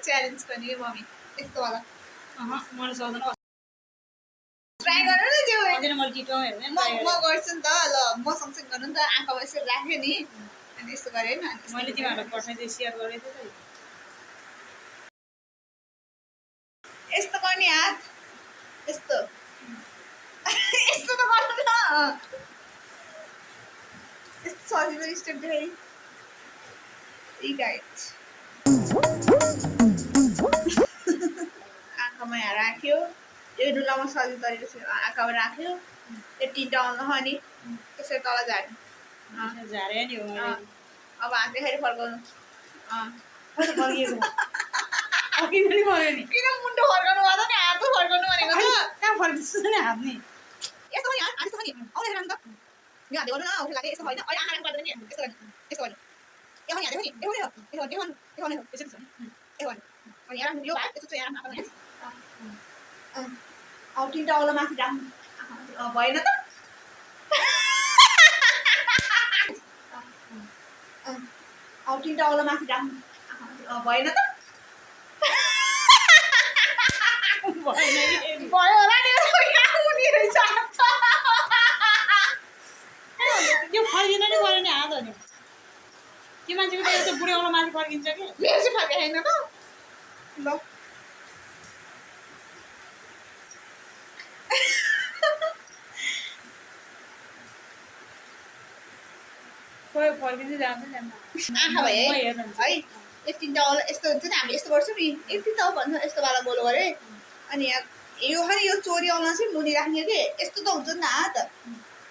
challenge गर्ने mummy यस्तो वाला मलाई सक्दैन ट्राई गर न त्यो मैले टिटो हेर्ने म गर्छु नि त ल म सँगसँगै गर्नु नि त आँखामा यसरी राख्यो नि अनि यस्तो गरेँ नि मैले तिमीहरूलाई पठाइदिएँ सेयर गरेको थिएँ त यस्तो गर्ने हात यस्तो यस्तो त गर्नु न यस्तो सजिलो स्टेप देखाइ गाइड आँखामा यहाँ राख्यो यो डुलामा सजिलो तरिका छ आँखामा राख्यो त्यो टिन्टा आउनु नि त्यसरी तल झार्नु झारे नि हो अब हात देखाएर फर्काउनु किन मुन्टो फर्काउनु पर्छ नि हात फर्काउनु भनेको त कहाँ फर्किन्छ नि हात नि यस्तो नि हात यस्तो नि आउँदै राख्नु त यो हात गर्नु न आउँछ लाग्यो यस्तो होइन अहिले आँखा राख्नु पर्दैन नि यस्तो गर्नु यस्तो गर्नु यो नि हात देखाउने यसरी छ यो गर्नु अनि यहाँ राख्नु यो हात यस्तो चाहिँ यहाँ राख्नु अब तिनवटा औला माथि राख्नु भएन त अब तिनवटा औला माथि राख्नु भएन त भयो होला नि यो फर्किन नि गऱ्यो नि हात हो नि त्यो मान्छेको त यस्तो बुढी औँला माथि फर्किन्छ कि मेरो चाहिँ फर्काएन त ल खोइ फर्किँदै जान्छ आँखा भए है एक तिनवटा औला यस्तो हुन्छ नि हामीले यस्तो गर्छौँ नि एक तिनवटा भन्छ यस्तो वाला गोलो गरे अनि यहाँ यो खरि यो चोरी औँला चाहिँ मुनि राख्ने कि यस्तो त हुन्छ नि हात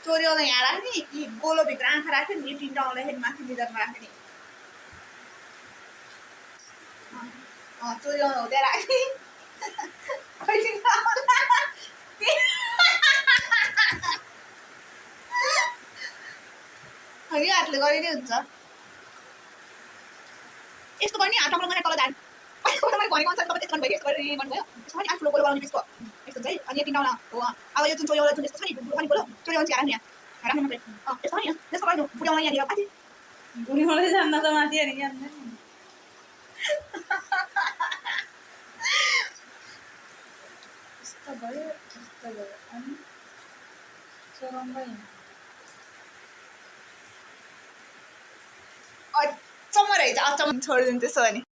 चोरी औँला यहाँ राख्ने कि गोलोभित्र आँखा राख्यो नि यो तिनवटा औँला फेरि माथि निधारमा राख्ने चोरी औँला हुँदै राख्ने यो हातले गरे नै हुन्छ यस्तो गर्ने हात आफ्नो तल झार्नु मैले भनेको अनुसार तपाईँ त्यस्तो गर्नुभयो यस्तो गरेर गर्नुभयो यसो पनि आफूले गोलो बनाउने त्यसको यस्तो चाहिँ अनि यो तिनवटा हो अब यो जुन चोरी औँला जुन यस्तो छ नि बुढो गोलो चोरी औँला राख्ने राख्नु मात्रै यस्तो हो नि यस्तो गर्नु बुढी औँला यहाँनिर माथि बुढी औँला जान्न त माथि अनि जान्छ यस्तो भयो अनि चोरम्बै अचम्म रहेछ अचम्म छोडिदिनु त्यसो भने